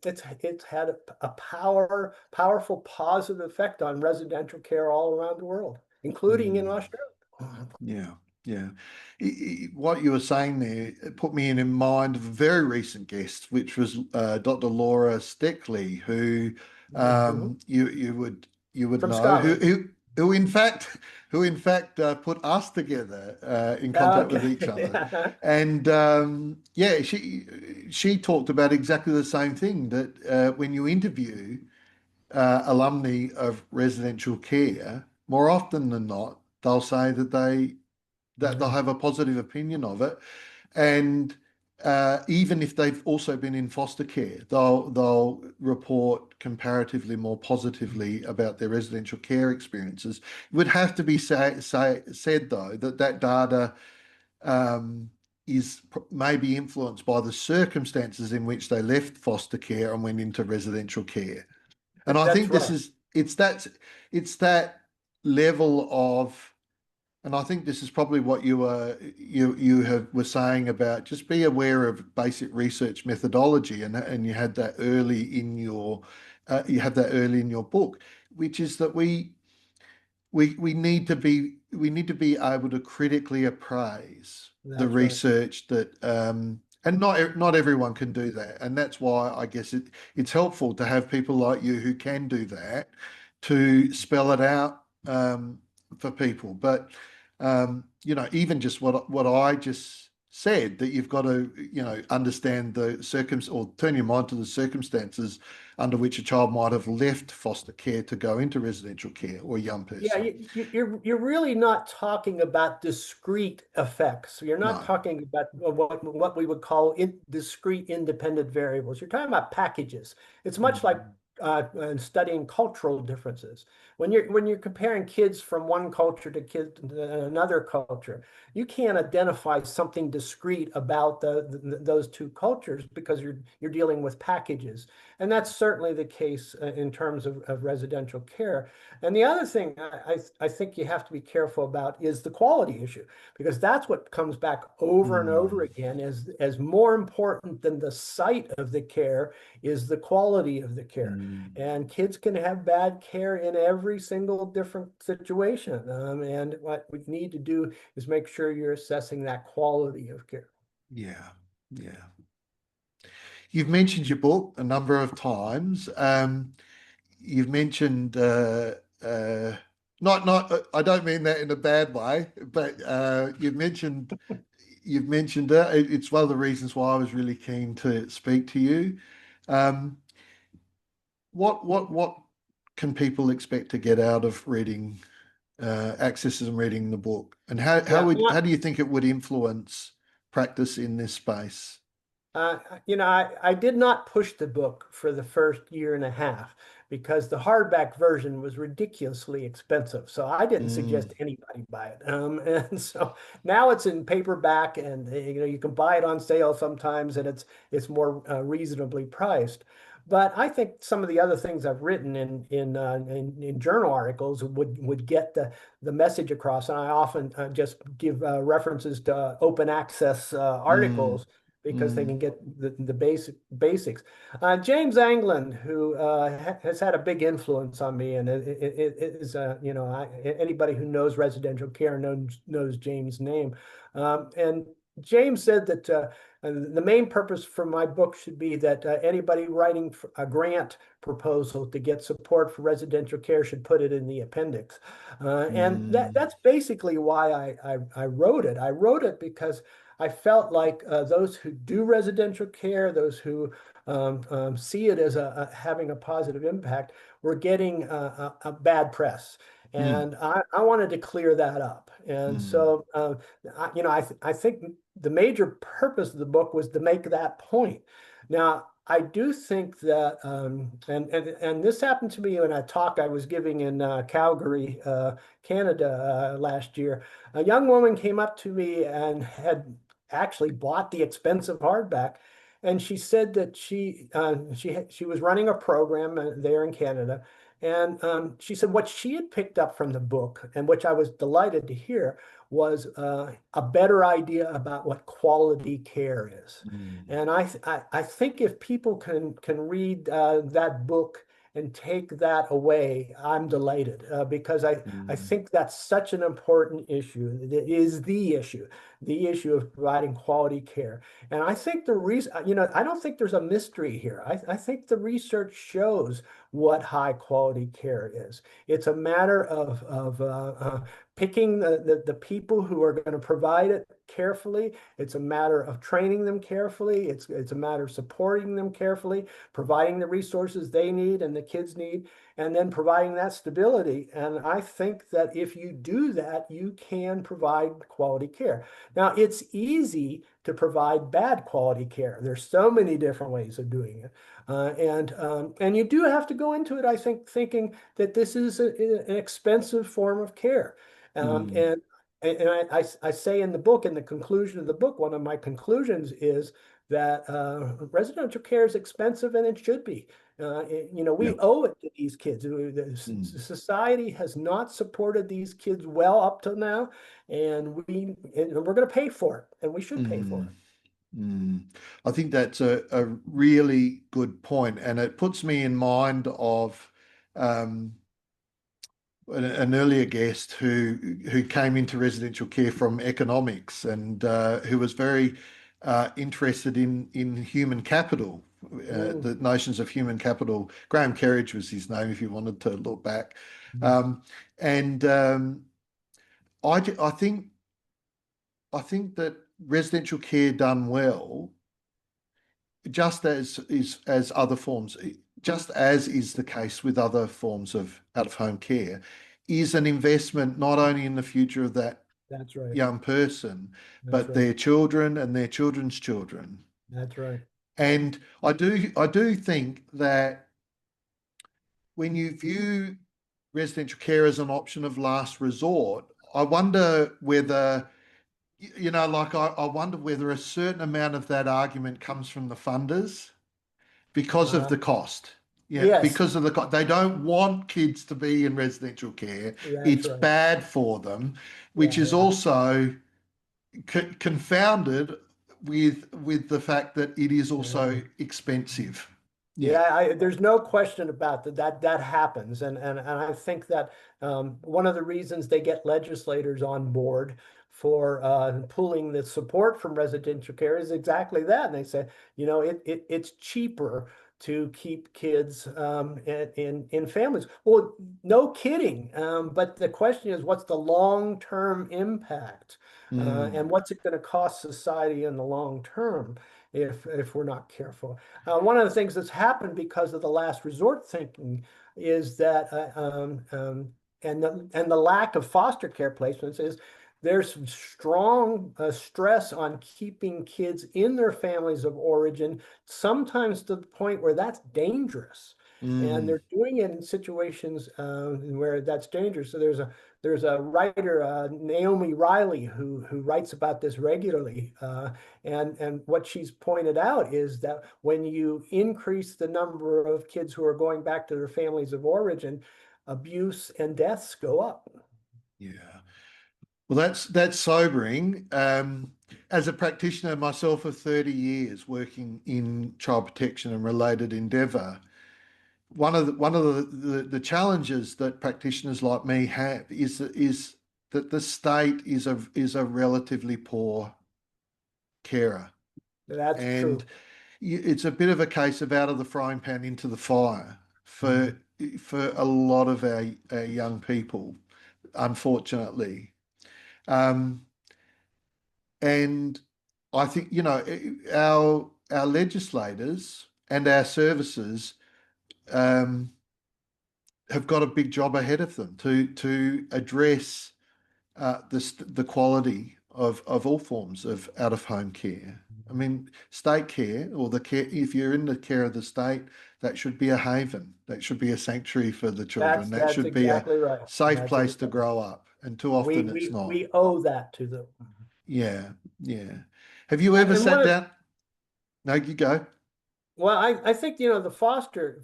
it's had a powerful positive effect on residential care all around the world, including in Mm. Australia. Yeah. Yeah. What you were saying there put me in mind of a very recent guest, which was Dr. Laura Steckley, who Mhm. you would From know, Scotland. who in fact put us together in contact with Okay. each other. Yeah. And yeah, she talked about exactly the same thing, that when you interview alumni of residential care, more often than not, they'll say that they'll Yeah. have a positive opinion of it. And even if they've also been in foster care, they'll report comparatively more positively about their residential care experiences. It would have to be said though that that data um, may be influenced by the circumstances in which they left foster care and went into residential care. And I That's think right. it's that level of, and I think this is probably what were saying about just be aware of basic research methodology, and you have that early in your book, which is that we need to be able to critically appraise the That's right. research that and not everyone can do that, and that's why I guess it's helpful to have people like you who can do that to spell it out for people. But even just what I just said, that you've got to understand the or turn your mind to the circumstances under which a child might have left foster care to go into residential care, or a young Yeah, person. you're really not talking about discrete effects. You're not No. talking about what we would call discrete independent variables. You're talking about packages. It's much like Mm, studying cultural differences. When you're comparing kids from one culture to kids to another culture, you can't identify something discrete about those two cultures because you're dealing with packages, and that's certainly the case in terms of residential care. And the other thing I think you have to be careful about is the quality issue, because that's what comes back over and over mm, again as more important than the site of the care is the quality of the care. mm. And kids can have bad care in every single different situation. And what we need to do is make sure you're assessing that quality of care. Yeah, yeah. You've mentioned your book a number of times. You've mentioned I don't mean that in a bad way, but you've mentioned it. It's one of the reasons why I was really keen to speak to you. Um, what can people expect to get out of reading accesses and reading the book, and Yeah, how do you think it would influence practice in this space? I did not push the book for the first year and a half because the hardback version was ridiculously expensive. So I didn't Mm, suggest anybody buy it. And so now it's in paperback, and you can buy it on sale sometimes, and it's more reasonably priced. But I think some of the other things I've written in journal articles would get the message across. And I often just give references to open access mm, articles because they mm, can get the basics. James Anglin, who has had a big influence on me, and it is anybody who knows residential care knows James' name. And James said that the main purpose for my book should be that anybody writing a grant proposal to get support for residential care should put it in the appendix. And mm, that's basically why I wrote it. I wrote it because I felt like those who do residential care, those who see it as having a positive impact, were getting a bad press. mm, And I wanted to clear that up. And mm, so, I think the major purpose of the book was to make that point. Now, I do think that, and this happened to me in a talk I was giving in Calgary, Canada, last year. A young woman came up to me and had actually bought the expensive hardback, and she said that she was running a program there in Canada, and she said what she had picked up from the book, and which I was delighted to hear, was a better idea about what quality care is. mm, And I think if people can read that book and take that away, I'm delighted because I mm, think that's such an important issue. It is the issue of providing quality care. And I think the reason, I don't think there's a mystery here. I think the research shows what high quality care is. It's a matter of picking the people who are going to provide it carefully. It's a matter of training them carefully. It's a matter of supporting them carefully, providing the resources they need and the kids need. and then providing that stability. And I think that if you do that, you can provide quality care. Now, it's easy to provide bad quality care. There's so many different ways of doing it. And you do have to go into it, I think, thinking that this is an expensive form of care. Um, Mm. and I say in the book, in the conclusion of the book, one of my conclusions is that residential care is expensive and it should be. We Yep. owe it to these kids. Mm. Society has not supported these kids well up till now, and we're going to pay for it, and we should pay for Mm. it. Mm. I think that's a really good point, and it puts me in mind of um, an earlier guest who came into residential care from economics and who was very interested in human capital, Mm, the notions of human capital. Graham Kerridge was his name, if you wanted to look back. mm, Um, and I think that residential care done well, just as other forms, just as is the case with other forms of out-of-home care, is an investment not only in the future of that that's right. young person, That's but right. their children and their children's children. That's right. And I do think that when you view residential care as an option of last resort, I wonder whether like I wonder whether a certain amount of that argument comes from the funders because of Uh, the cost. Yeah, yes, because of the cost. They don't want kids to be in residential care. that's It's right. bad for them, which Yeah, is yeah. also confounded with the fact that it is Yeah. also expensive. Yeah. Yeah, there's no question about that happens, and I think that one of the reasons they get legislators on board for pulling the support from residential care is exactly that. And they say, it's cheaper to keep kids in families. Well, no kidding. But the question is, what's the long-term impact, Mm, and what's it going to cost society in the long term if we're not careful? One of the things that's happened because of the last resort thinking is that, and the lack of foster care placements is there's strong stress on keeping kids in their families of origin, sometimes to the point where that's dangerous. And mm, they're doing it in situations where that's dangerous. So there's a writer, Naomi Riley, who writes about this regularly. And what she's pointed out is that when you increase the number of kids who are going back to their families of origin, abuse and deaths go up. yeah. Well, that's sobering. As a practitioner myself of 30 years working in child protection and related endeavour, one of the challenges that practitioners like me have is that the state is a relatively poor carer, That's and true. it's a bit of a case of out of the frying pan into the fire Mhm. for a lot of our young people, unfortunately. Um, and I think our legislators and our services um, have got a big job ahead of them to address the quality of all forms of out of home care. I mean, state care or the care, if you're in the care of the state, that should be a haven. That should be a sanctuary for the children. That That's should be a exactly right. safe That's place to exactly. grow up. And too We often it's we not. we owe that to them. Yeah, yeah. Have you ever And sat one down? No, you go. Well, I think the foster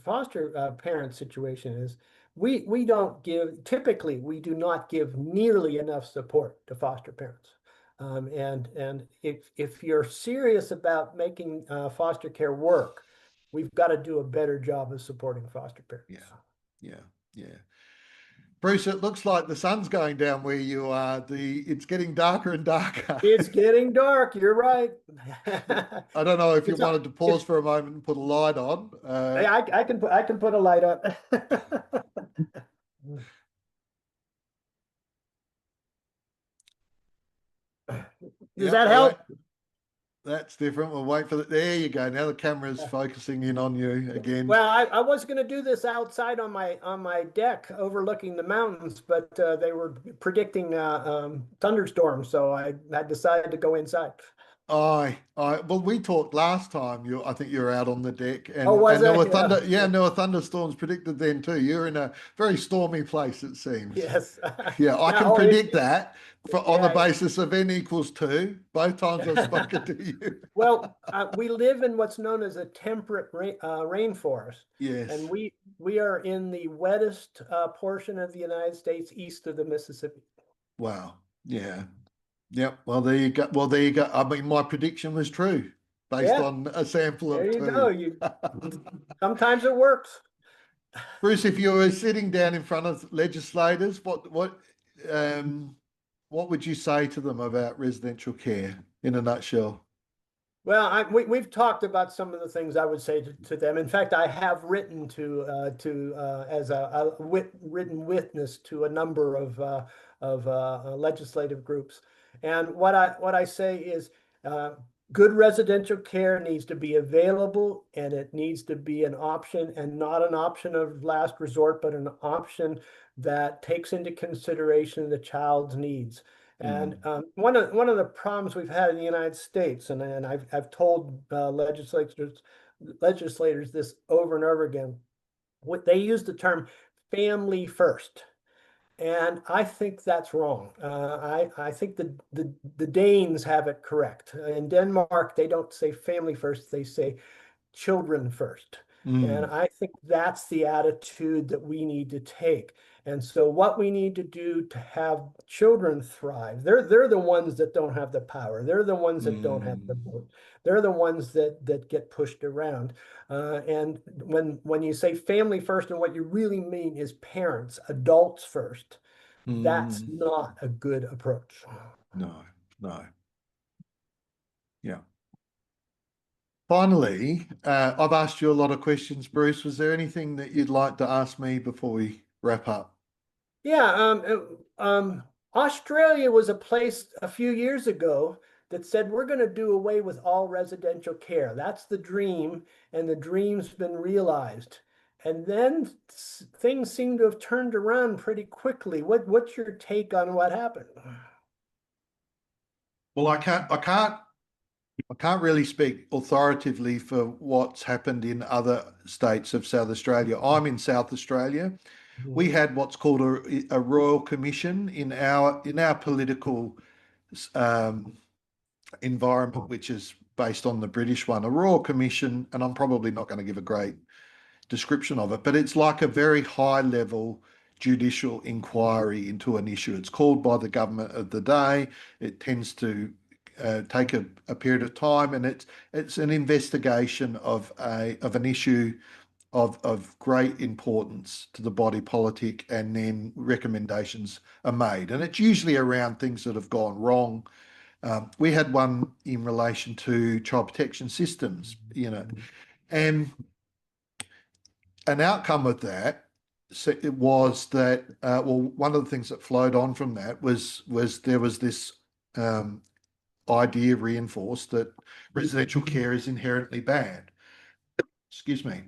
parent situation is we don't give typically we do not give nearly enough support to foster parents. And if you're serious about making foster care work, we've got to do a better job of supporting foster Yeah, parents. yeah, yeah. Bruce, it looks like the sun's going down where you are. It's getting darker and darker. It's getting dark. You're right. I don't know if you It's wanted to it's pause for a moment and put a light on. I can put a light up. Does Yeah, that hello. help? That's different. We'll wait for the. There you go. Now the camera's focusing in on you again. Well, I was going to do this outside on my deck overlooking the mountains, but they were predicting thunderstorms, so I decided to go inside. Well, we talked last time. I think you were out on the deck, Oh, was and there I? were Yeah. yeah, and there were thunderstorms predicted then too. You're in a very stormy place, it seems. Yes. Yeah, I Yeah. can Oh, predict that on the yeah. basis of n equals 2. Both times I've spoken to you. Well, we live in what's known as a temperate rainforest, and Yes. we are in the wettest portion of the United States east of the Mississippi. Wow. Yeah. Yep. Well, there you go. Well, there you go. I mean, my prediction was true based Yeah, on a sample there of you go. 2. You sometimes it works. Bruce, if you were sitting down in front of legislators, um, what would you say to them about residential care in a nutshell? Well, we've talked about some of the things I would say to them. In fact, I have written to as written witness to a number of legislative groups, and what I say is uh, good residential care needs to be available, and it needs to be an option, and not an option of last resort, but an option that takes into consideration the child's needs. And Mm, one of the problems we've had in the United States, and I've told legislators this over and over again, what they use the term family first. And I think that's wrong. I think the Danes have it correct. In Denmark, they don't say family first, they say children first. And mm, I think that's the attitude that we need to take. And so what we need to do to have children thrive, they're the ones that don't have the power. They're the ones that don't have the mm, vote. They're the ones that get pushed around. And when you say family first, and what you really mean is parents, adults first, that's mm. not a good approach. No, no. Yeah. Finally, I've asked you a lot of questions, Bruce. Was there anything that you'd like to ask me before we wrap up? Yeah, Australia was a place a few years ago that said we're going to do away with all residential care. That's the dream, and the dream's been realized. And then things seem to have turned around pretty quickly. What's your take on what happened? Well, I can't really speak authoritatively for what's happened in other states of South Australia. I'm in South Australia. We Mhm. had what's called a royal commission in our political um, environment, which is based on the British one. A royal commission, and I'm probably not going to give a great description of it, but it's like a very high level judicial inquiry into an issue. It's called by the government of the day. It tends to take a period of time, and it's an investigation of an issue of great importance to the body politic, and then recommendations are made. And it's usually around things that have gone wrong. We had one in relation to child protection systems, and an outcome of that it was that well, one of the things that flowed on from that was there was this um, idea reinforced that residential care is inherently bad. Excuse me.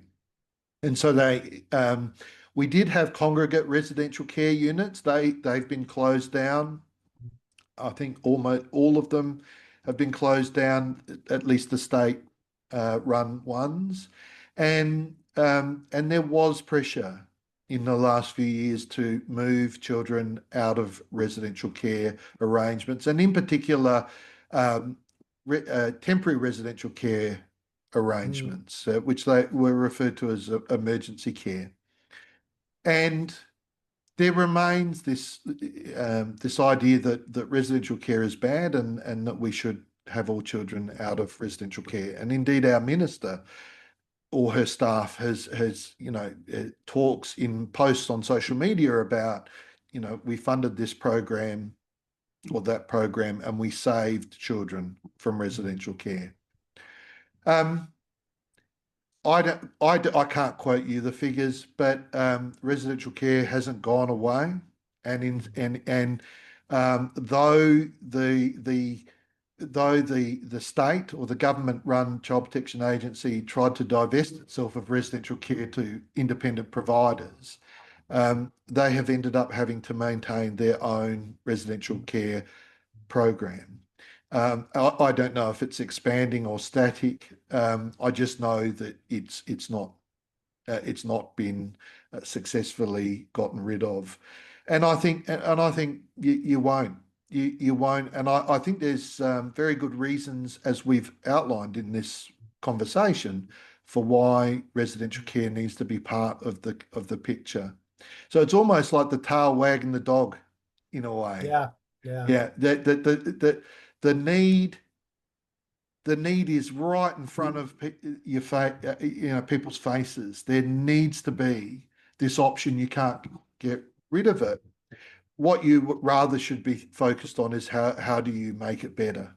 And so we did have congregate residential care units. They've been closed down. I think almost all of them have been closed down, at least the state run ones. And there was pressure in the last few years to move children out of residential care arrangements, and in particular, temporary residential care Mm, arrangements, which they were referred to as emergency care. And there remains this idea that residential care is bad, and that we should have all children out of residential care. And indeed, our minister or her staff has talks in posts on social media about, we funded this program or that program, and we saved children from residential care. Um, I can't quote you the figures, but residential care hasn't gone away, and though the though the state or the government-run Child Protection Agency tried to divest itself of residential care to independent providers, they have ended up having to maintain their own residential care program. I don't know if it's expanding or static. I just know that it's not been successfully gotten rid of, and I think you won't. You won't, and I think there's very good reasons, as we've outlined in this conversation, for why residential care needs to be part of the picture. So it's almost like the tail wagging the dog, in a way. Yeah, yeah. Yeah, the need is right in front of your face, people's faces. There needs to be this option. You can't get rid of it. What you rather should be focused on is how do you make it better?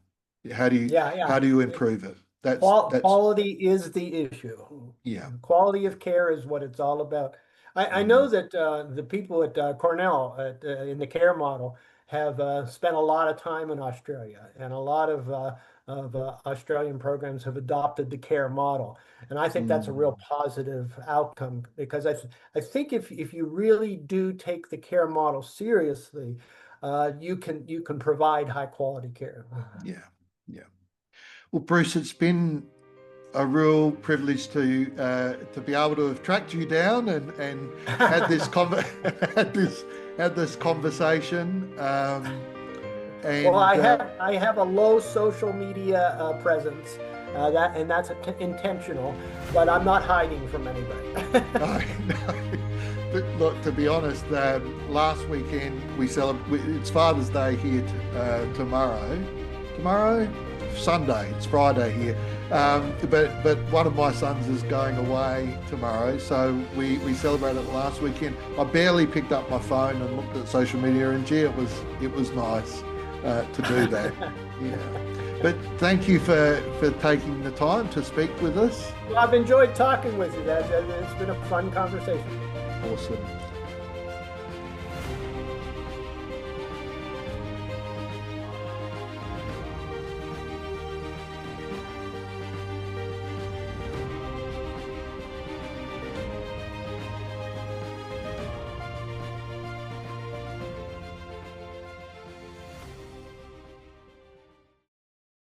How do you improve it? That's quality is the issue. Yeah. Quality of care is what it's all about. I know that the people at Cornell in the care model have spent a lot of time in Australia, and a lot of Australian programs have adopted the care model. And I think that's a real positive outcome, because I think if you really do take the care model seriously, you can provide high quality care. Yeah. Well, Bruce, it's been a real privilege to be able to have tracked you down and had this had this conversation. Well, I have a low social media presence, that's intentional, but I'm not hiding from anybody. No. But look, to be honest, last weekend we celebrate. It's Father's Day here tomorrow. Sunday, it's Friday here, but one of my sons is going away tomorrow, so we celebrated it last weekend. I barely picked up my phone and looked at social media, and gee, it was nice to do that. Yeah. But thank you for taking the time to speak with us. Well, I've enjoyed talking with you. It's been a fun conversation. Awesome.